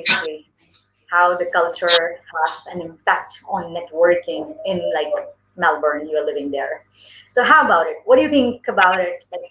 basically how the culture has an impact on networking in like Melbourne. You're living there, so how about it? What do you think about it? Like,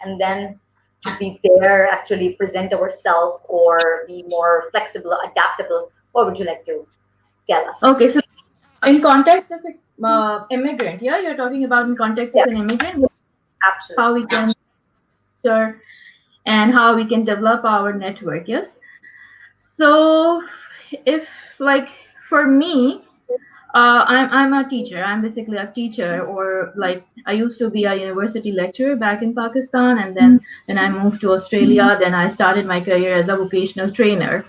and then to be there, actually present ourselves or be more flexible, adaptable. What would you like to tell us? Okay, so in context of immigrant, yeah, you're talking about in context of an immigrant, Absolutely. how we can share and how we can develop our network. Yes. So if like for me, I'm a teacher. I'm basically a teacher, or like I used to be a university lecturer back in Pakistan, and then when I moved to Australia, then I started my career as a vocational trainer.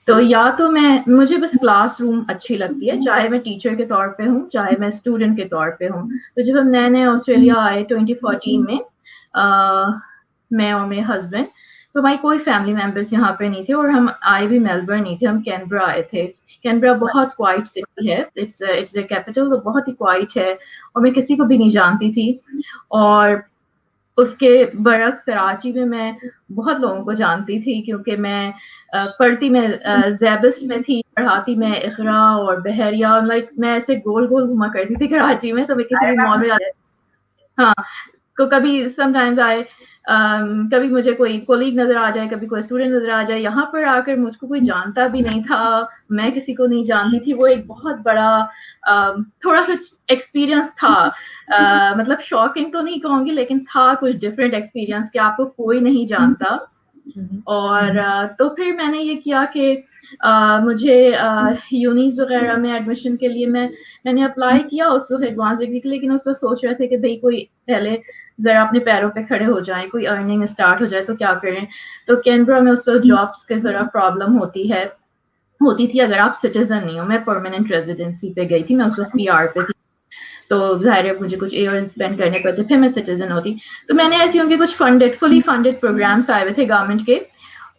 تو یا تو مجھے بس class room اچھی لگتی ہے، چاہے میں ٹیچر کے طور پہ ہوں چاہے میں اسٹوڈنٹ کے طور پہ ہوں. تو جب ہم نئے نئے آسٹریلیا آئے 2014 میں، میں اور میرے ہسبینڈ، تو ہماری کوئی فیملی ممبرس یہاں پہ نہیں تھے، اور ہم آئے بھی میلبرن نہیں تھے، ہم کینبرا آئے تھے. کینبرا بہت کوائٹ سٹی ہے، اٹس اے کیپٹل، بہت ہی کوائٹ ہے، اور میں کسی کو بھی نہیں جانتی تھی. اور اس کے برعکس کراچی میں بہت لوگوں کو جانتی تھی، کیونکہ میں پڑھتی میں زیبسٹ میں تھی، پڑھاتی میں اقرا اور بحریہ، لائک میں ایسے گول گول گھوما کرتی تھی کراچی میں. تو میں کسی بھی مال میں ہاں تو کبھی سم ٹائمز آئے، کبھی مجھے کوئی کولیگ نظر آ جائے، کبھی کوئی اسٹوڈنٹ نظر آ جائے. یہاں پر آ کر مجھ کو کوئی جانتا بھی نہیں تھا، میں کسی کو نہیں جانتی تھی. وہ ایک بہت بڑا تھوڑا سا ایکسپیرئنس تھا، مطلب شاکنگ تو نہیں کہوں گی، لیکن تھا کچھ ڈفرینٹ ایکسپیرئنس کہ آپ کو کوئی نہیں جانتا. اور تو پھر میں نے یہ کیا کہ مجھے یونیز وغیرہ میں ایڈمیشن کے لیے میں نے اپلائی کیا اس وقت ایڈوانس ڈگری کے، لیکن اس وقت سوچ رہے تھے کہ بھائی کوئی پہلے ذرا اپنے پیروں پہ کھڑے ہو جائیں، کوئی ارننگ اسٹارٹ ہو جائے تو کیا کریں. تو کینبرا میں اس وقت جابس کے ذرا پرابلم ہوتی تھی اگر آپ سٹیزن نہیں ہو. میں پرماننٹ ریزیڈنسی پہ گئی تھی، میں اس وقت پی آر پہ تھی، تو ظاہر ہے مجھے کچھ ایئرز اسپینڈ کرنے پڑتے پھر میں سٹیزن ہوتی. تو میں نے ایسی ان کے کچھ فلی فنڈیڈ پروگرامس آئے ہوئے تھے گورنمنٹ کے،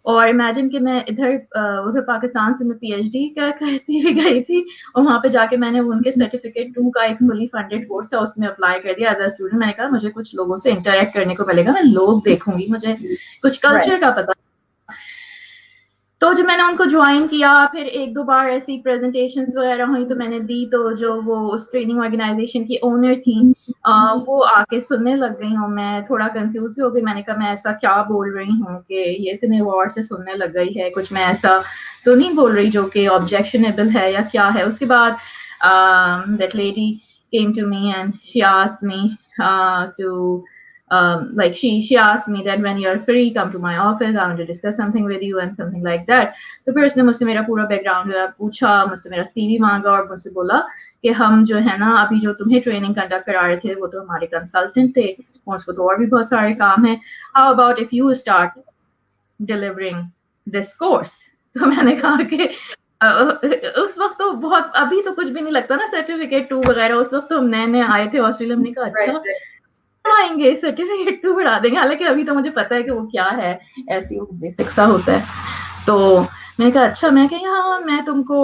اور امیجن کہ میں ادھر پاکستان سے میں پی ایچ ڈی کرتی گئی تھی، اور وہاں پہ جا کے میں نے ان کے سرٹیفکیٹ 2 کا ایک فلی فنڈیڈ کورس تھا، اس میں اپلائی کر دیا ایز اے اسٹوڈنٹ. میں نے کہا مجھے کچھ لوگوں سے انٹریکٹ کرنے کو ملے گا، میں لوگ دیکھوں گی، مجھے کچھ کلچر کا پتا. تو جب میں نے ان کو جوائن کیا، پھر 1-2 بار ایسی پریزنٹیشنز وغیرہ ہوئی تو میں نے دی. تو جو وہ اس ٹریننگ آرگنائزیشن کی اونر تھی وہ آ کے سننے لگ گئی ہوں. میں تھوڑا کنفیوز بھی ہو گئی، میں نے کہا میں ایسا کیا بول رہی ہوں کہ یہ اتنے غور سے سننے لگ گئی ہے، کچھ میں ایسا تو نہیں بول رہی جو کہ آبجیکشنیبل ہے یا کیا ہے. اس کے بعد that lady came to me and she asked me to like she asked me that when you're free come to my office, I want to discuss something with you and something like that. تو پھر اس نے مجھ سے میرا پورا back ground پوچھا، مجھ سے میرا سی وی مانگا، اور مجھ سے بولا کہ ہم جو ہے نا ابھی جو تمہیں ٹریننگ کنڈکٹ کرا رہے تھے وہ تو ہمارے کنسلٹنٹ تھے، اور اس کو تو اور بھی بہت سارے کام ہیں. How about if you start delivering this course. تو میں نے کہا کہ اس وقت تو بہت ابھی تو کچھ بھی نہیں لگتا نا سرٹیفکیٹ 2 وغیرہ، اس وقت تو ہم نئے آئے تھے آسٹریلیا. ہم نے کہا اچھا آئیں گے سرٹیفکیٹ 2 بڑھا دیں گے، حالانکہ ابھی تو مجھے پتا ہے کہ وہ کیا ہے، ایسی وہ بیسک سا ہوتا ہے. تو میں نے کہا اچھا، میں کہ ہاں میں تم کو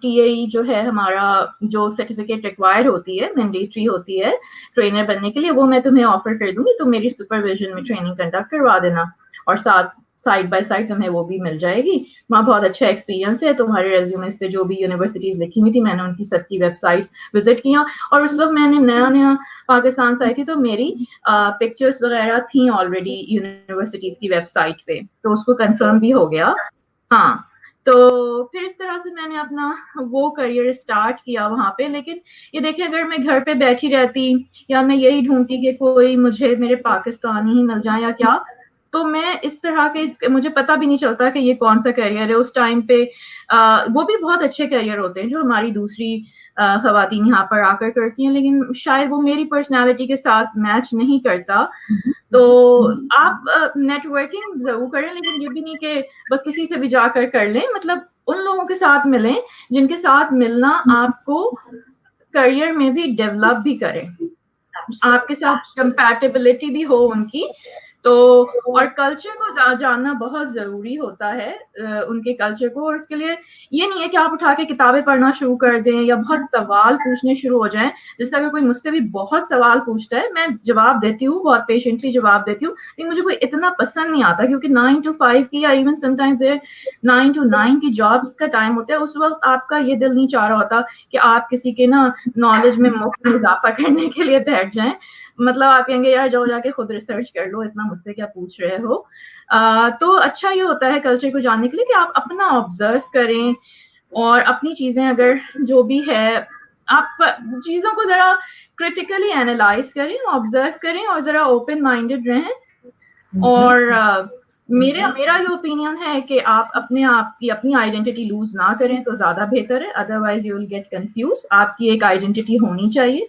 ٹی اے ای جو ہے ہمارا جو سرٹیفکیٹ ریکوائرڈ ہوتی ہے، مینڈیٹری ہوتی ہے ٹرینر بننے کے لیے، وہ میں تمہیں آفر کر دوں گی، تم میری سپرویژن میں ٹریننگ کنڈکٹ کروا دینا، اور ساتھ سائڈ بائی سائڈ تمہیں وہ بھی مل جائے گی. وہاں بہت اچھا ایکسپیرینس ہے. تمہارے ریزیومز پہ جو بھی یونیورسٹیز لکھی ہوئی تھی میں نے ان کی سب کی ویب سائٹس وزٹ کیا، اور اس وقت میں نے نیا پاکستان سے آئی تھی تو میری پکچرز وغیرہ تھیں آلریڈی یونیورسٹیز کی ویب سائٹ پہ، تو اس کو کنفرم بھی ہو گیا. ہاں تو پھر اس طرح سے میں نے اپنا وہ کریئر اسٹارٹ کیا وہاں پہ. لیکن یہ دیکھیں اگر میں گھر پہ بیٹھی رہتی یا میں یہی ڈھونڈتی کہ کوئی مجھے میرے پاکستانی ہی مل جائے یا کیا، تو میں اس طرح کے مجھے پتا بھی نہیں چلتا کہ یہ کون سا کیریئر ہے. اس ٹائم پہ وہ بھی بہت اچھے کیریئر ہوتے ہیں جو ہماری دوسری خواتین یہاں پر آ کر کرتی ہیں، لیکن شاید وہ میری پرسنالٹی کے ساتھ میچ نہیں کرتا. تو آپ نیٹ ورکنگ ضرور کریں، لیکن یہ بھی نہیں کہ بس کسی سے بھی جا کر لیں. مطلب ان لوگوں کے ساتھ ملیں جن کے ساتھ ملنا آپ کو کریئر میں بھی ڈیولپ بھی کرے، آپ کے ساتھ کمپیٹیبلٹی بھی ہو ان کی. تو اور کلچر کو جاننا بہت ضروری ہوتا ہے، ان کے کلچر کو. اور اس کے لیے یہ نہیں ہے کہ آپ اٹھا کے کتابیں پڑھنا شروع کر دیں یا بہت سوال پوچھنے شروع ہو جائیں. جیسے اگر کوئی مجھ سے بھی بہت سوال پوچھتا ہے میں جواب دیتی ہوں، بہت پیشنٹلی جواب دیتی ہوں، لیکن مجھے کوئی اتنا پسند نہیں آتا کیونکہ 9 to 5 کی یا ایون سم ٹائم 9 to 9 کی جابس کا ٹائم ہوتا ہے. اس وقت آپ کا یہ دل نہیں چاہ رہا ہوتا کہ آپ کسی کے نا نالج میں مفت میں اضافہ کرنے کے لیے بیٹھ جائیں. مطلب آپ کہیں گے یار جاؤ جا کے خود ریسرچ کر لو، اتنا مجھ سے کیا پوچھ رہے ہو. تو اچھا یہ ہوتا ہے کلچر کو جاننے کے لیے کہ آپ اپنا آبزرو کریں اور اپنی چیزیں اگر جو بھی ہے آپ چیزوں کو ذرا کریٹیکلی اینالائز کریں، آبزرو کریں اور ذرا اوپن مائنڈیڈ رہیں. اور میرا یہ اوپینین ہے کہ آپ کی اپنی آئیڈینٹی لوز نہ کریں تو زیادہ بہتر ہے. Otherwise you will get confused. آپ کی ایک آئیڈینٹی ہونی چاہیے،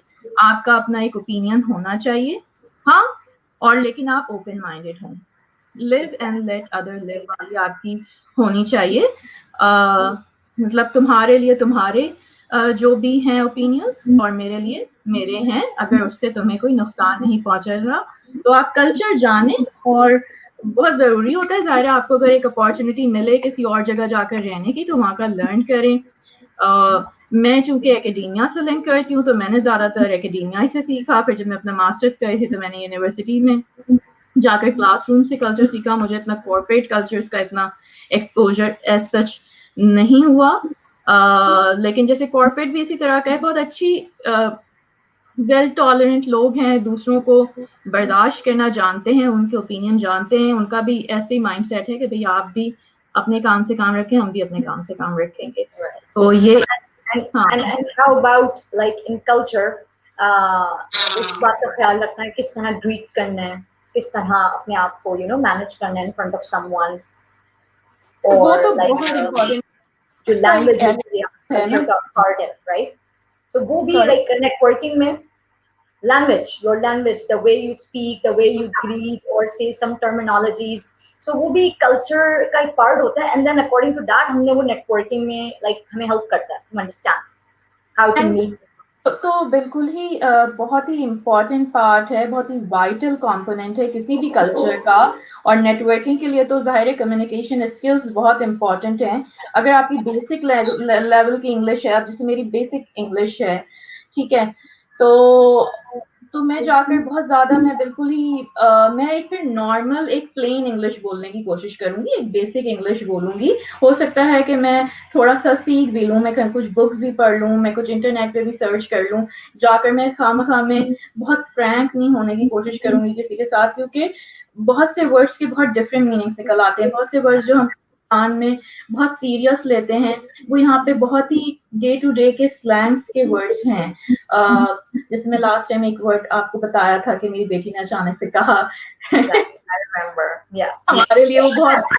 آپ کا اپنا ایک اوپینین ہونا چاہیے. ہاں، اور لیکن آپ اوپن مائنڈیڈ ہوں. live and let other live والی آپ کی ہونی چاہیے. مطلب تمہارے لیے تمہارے جو بھی ہیں اوپینینس اور میرے لیے میرے ہیں. اگر اس سے تمہیں کوئی نقصان نہیں پہنچے گا تو آپ کلچر جانیں. اور بہت ضروری ہوتا ہے ظاہر ہے آپ کو اگر ایک اپارچونیٹی ملے کسی اور جگہ جا کر رہنے کی تو وہاں کا لرن کریں. میں چونکہ اکیڈیمیا سے لنک کرتی ہوں تو میں نے زیادہ تر اکیڈیمیا سے سیکھا. پھر جب میں اپنا ماسٹرز کری تھی تو میں نے یونیورسٹی میں جا کر کلاس روم سے کلچر سیکھا. مجھے اتنا کارپوریٹ کلچرز کا اتنا ایکسپوجر ایز سچ نہیں ہوا. لیکن جیسے کارپوریٹ بھی اسی طرح کا ہے، بہت اچھی ویل ٹالرنٹ لوگ ہیں، دوسروں کو برداشت کرنا جانتے ہیں، ان کے اوپینین جانتے ہیں. ان کا بھی ایسے ہی مائنڈ سیٹ ہے کہ بھئی آپ بھی اپنے کام سے کام رکھیں، ہم بھی اپنے کام سے کام رکھیں گے. تو یہ and how about like in culture اس بات کا خیال رکھنا ہے کس طرح greet کرنا ہے، کس طرح اپنے آپ کو manage کرنا ہے in front of someone وہ اور تو like بہت امپورٹنٹ جو کا ایک لینگویج ہوتی ہے ہے نا. کلچر کا پارٹ ہے رائٹ. سو وہ بھی Sorry. لائک نیٹورکنگ میں your language, the way you speak, the way you greet or say some terminologies, so وہ بھی کلچر کا ایک پارٹ ہوتا ہے. And then according to that ہم نے وہ نیٹورکنگ میں لائک ہمیں ہیلپ کرتا ہے to understand how to meet. تو بالکل ہی بہت ہی امپورٹنٹ پارٹ ہے، بہت ہی وائٹل کمپوننٹ ہے کسی بھی کلچر کا. اور نیٹورکنگ کے لیے تو ظاہر کمیونیکیشن اسکلز بہت امپورٹنٹ ہیں. اگر آپ کی بیسک لیول کی انگلش ہے، اب جیسے میری بیسک انگلش ہے ٹھیک ہے، تو میں جا کر بہت زیادہ میں بالکل ہی میں ایک پھر نارمل ایک پلین انگلش بولنے کی کوشش کروں گی، ایک بیسک انگلش بولوں گی. ہو سکتا ہے کہ میں تھوڑا سا سیکھ بھی لوں، میں کچھ بکس بھی پڑھ لوں، میں کچھ انٹرنیٹ پہ بھی سرچ کر لوں. جا کر میں خواہ میں بہت فرینک نہیں ہونے کی کوشش کروں گی کسی کے ساتھ، کیونکہ بہت سے ورڈس کے بہت ڈفرینٹ میننگس نکل آتے ہیں. بہت سے ورڈس جو ہم پاکستان میں بہت سیریس لیتے ہیں وہ یہاں پہ بہت ہی ڈے ٹو ڈے کے سلینگس کے ورڈس ہیں. جیسے میں لاسٹ ٹائم ایک ورڈ آپ کو بتایا تھا کہ میری بیٹی نے اچانک سے کہا ہمارے لیے وہ بہت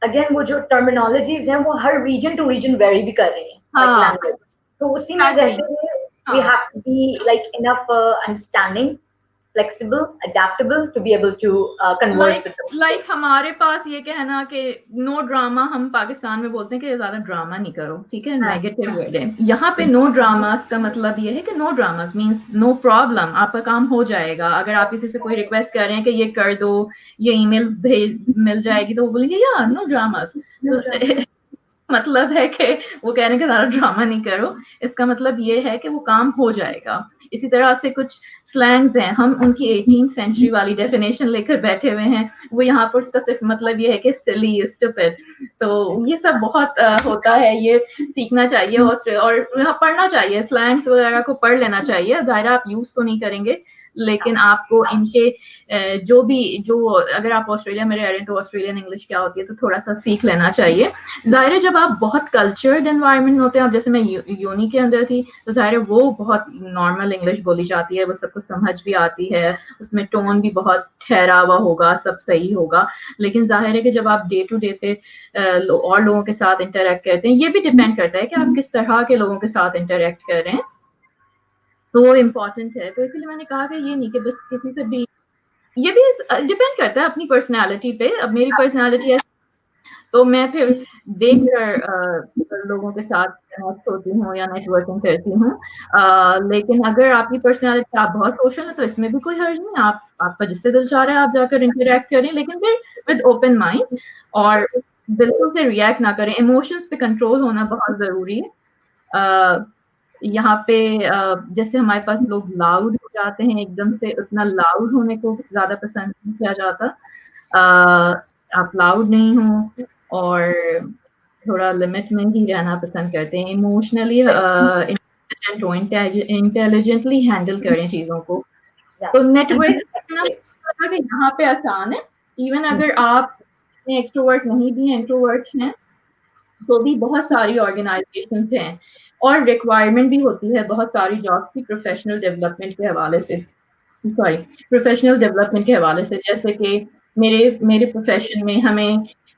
اگین وہ جو ٹرمینالوجیز ہیں وہ ہر ریجن ٹو ریجن ویری بھی کر رہی ہیں لائک لینگویج. تو اسی میں رہتے ہوئے we have to be like enough understanding, flexible, adaptable to be able to converse with them. Like ہمارے پاس یہ کہنا کہ نو ڈراما، ہم پاکستان میں بولتے ہیں کہ زیادہ ڈراما نہیں کرو، ٹھیک ہے، نیگیٹو ورڈ ہے. یہاں پہ نو ڈراماز کا مطلب یہ ہے کہ نو ڈراماز مینس نو پرابلم، آپ کا کام ہو جائے گا. اگر آپ کسی سے کوئی ریکویسٹ کر رہے ہیں کہ یہ کر دو، یہ ای میل مل جائے گی، تو وہ بولیں گے یا نو ڈراماز. مطلب ہے کہ وہ کہنے کہ زیادہ ڈرامہ نہیں کرو، اس کا مطلب یہ ہے کہ وہ کام ہو جائے گا. اسی طرح سے کچھ سلینگز ہیں، ہم ان کی 18th سینچری والی ڈیفینیشن لے کر بیٹھے ہوئے ہیں، وہ یہاں پر اس کا صرف مطلب یہ ہے کہ سلی، اسٹوپڈ. تو یہ سب بہت ہوتا ہے، یہ سیکھنا چاہیے اور پڑھنا چاہیے. سلینگس وغیرہ کو پڑھ لینا چاہیے. ظاہر آپ یوز تو نہیں کریں گے لیکن آپ کو ان کے جو اگر آپ آسٹریلیا میں رہ رہے ہیں تو آسٹریلین انگلش کیا ہوتی ہے تو تھوڑا سا سیکھ لینا چاہیے. ظاہر ہے جب آپ بہت کلچرڈ انوائرمنٹ میں ہوتے ہیں، اب جیسے میں یونی کے اندر تھی تو ظاہر ہے وہ بہت نارمل انگلش بولی جاتی ہے، وہ سب کو سمجھ بھی آتی ہے، اس میں ٹون بھی بہت ٹھہرا ہوا ہوگا، سب صحیح ہوگا. لیکن ظاہر ہے کہ جب آپ ڈے ٹو ڈے پہ اور لوگوں کے ساتھ انٹریکٹ کرتے ہیں، یہ بھی ڈپینڈ کرتا ہے کہ آپ کس طرح کے لوگوں کے ساتھ انٹریکٹ کر رہے ہیں، تو وہ امپورٹنٹ ہے. تو اسی لیے میں نے کہا کہ یہ نہیں کہ بس کسی سے بھی، یہ بھی ڈپینڈ کرتا ہے اپنی پرسنالٹی پہ. اب میری پرسنالٹی تو میں پھر دیکھ کر لوگوں کے ساتھ کنیکٹ ہوتی ہوں یا نیٹ ورکنگ کرتی ہوں. لیکن اگر آپ کی پرسنالٹی آپ بہت سوشل ہے تو اس میں بھی کوئی حرج نہیں. آپ کا جس سے دل چاہ رہا ہے آپ جا کر انٹریکٹ کریں, لیکن پھر ود اوپن مائنڈ, اور بالکل سے ریئیکٹ نہ کریں. ایموشنس پہ کنٹرول ہونا بہت ضروری ہے. یہاں پہ جیسے ہمارے پاس لوگ لاؤڈ ہو جاتے ہیں ایک دم سے, اتنا لاؤڈ ہونے کو زیادہ پسند نہیں کیا جاتا. آپ لاؤڈ نہیں ہوں اور تھوڑا لمٹ میں ہی رہنا پسند کرتے ہیں. ایموشنلی انٹیلیجنٹلی ہینڈل کریں چیزوں کو. تو نیٹ ورک یہاں پہ آسان ہے. ایون اگر آپ ایکسٹروورٹ نہیں بھی انٹروورٹ ہیں تو بھی بہت ساری آرگنائزیشنز ہیں اور ریکوائرمنٹ بھی ہوتی ہے بہت ساری جابس کی پروفیشنل ڈیولپمنٹ کے حوالے سے. پروفیشنل ڈیولپمنٹ کے حوالے سے, جیسے کہ میرے پروفیشن میں ہمیں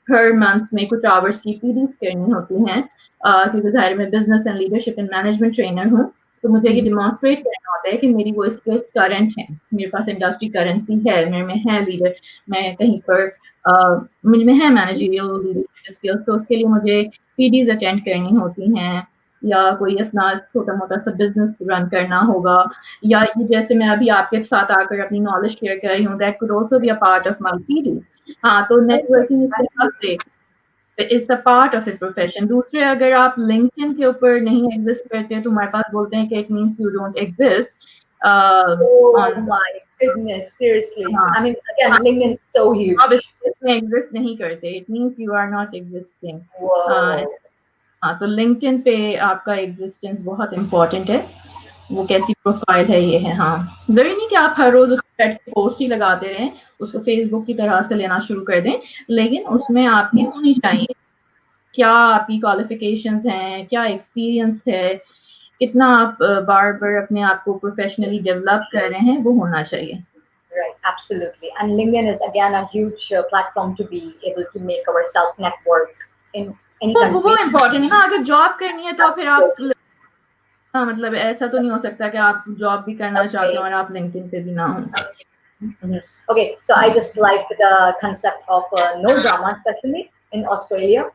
ہر منتھ میں کچھ آورس کی پیڈیز کرنی ہوتی ہیں, کیونکہ ظاہر میں business and leadership and management trainer ہوں. تو مجھے یہ ڈیمانسٹریٹ کرنا ہوتا ہے کہ میری وہ اسکلس کرنٹ ہیں, میرے پاس انڈسٹری کرنسی ہے, میرے میں ہے لیڈر, میں کہیں پر مجھ میں ہے مینیجریل لیڈرشپ اسکلس. تو اس کے لیے مجھے پی ڈیز اٹینڈ کرنی ہوتی ہیں, یا کوئی اپنا چھوٹا موٹا سا بزنس رن کرنا ہوگا, یا یہ جیسے میں ابھی آپ کے ساتھ آ کر اپنی نالج شیئر کر رہی ہوں, that could also be a part of my PD. ہاں, تو نیٹ ورکنگ اس طرح سے is a part of a profession. دوسرے اگر آپ لنکڈ ان کے اوپر نہیں ایگزسٹ کرتے تو ہمارے پاس بولتے ہیں کہ it means you don't exist. Oh on my goodness, seriously. ہاں, I mean, again, LinkedIn is so آپ huge. اس میں ایگزسٹ نہیں کرتے, it means you are not existing. Whoa. ہاں, تو لنکڈ ان پہ آپ کا ایگزسٹنس بہت امپورٹنٹ ہے. وہ کیسی پروفائل ہے یہ ہے. ہاں, ضروری نہیں کہ آپ ہر روز اس کو پوسٹ ہی لگاتے رہیں, اس کو فیس بک کی طرح سے لینا شروع کر دیں, لیکن اس میں آپ کی ہونی چاہیے کیا آپ کی کوالیفیکیشنز ہیں, کیا ایکسپیرئنس ہے, کتنا آپ بار بار اپنے آپ کو پروفیشنلی ڈیولپ کر رہے ہیں, وہ ہونا چاہیے. Right, absolutely. And LinkedIn is again a huge platform to be able to make ourselves network in any وہ country. امپورٹنٹ ہے نا. اگر جاب کرنی ہے تو پھر آپ مطلب ایسا تو نہیں ہو سکتا کہ آپ جاب بھی کرنا چاہتے ہیں Okay. اور آپ لنکڈ پہ بھی نہ ہوں. Mhm. Okay, so I just like the concept of no drama, especially in Australia.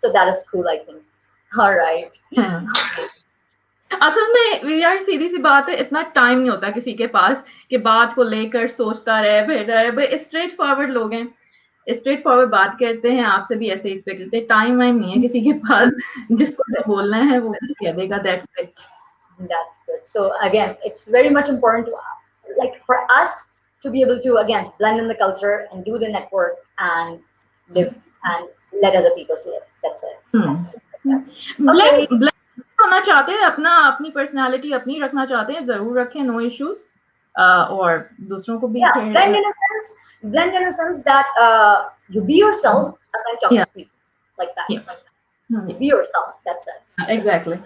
So that is cool, I think. All right. اصل میں یار سیدھی سی بات ہے, اتنا ٹائم نہیں ہوتا کسی کے پاس کہ بات کو لے کر سوچتا رہے پھر رہے. اسٹریٹ فارورڈ لوگ ہیں, اسٹریٹ فارورڈ بات کرتے ہیں, آپ سے بھی ایسے ایکسپیکٹ کرتے ہیں. ٹائم وائم نہیں ہے کسی کے پاس, جس کو جو بولنا ہے وہ بس کہہ دے گا. That's it. That's good. So again, it's very much important to, like, for us to be able to again blend in the culture and do the network and live and let other people live. That's it. Okay. Blend ہونا چاہتے ہیں, اپنی personality اپنی رکھنا چاہتے ہیں, ضرور رکھیں, نو ایشوز. اور دوسروں کو بھی Yeah, پھر blend in a sense that you be yourself and then talk Yeah. to people like that. Yeah. You be yourself. That's it. Exactly.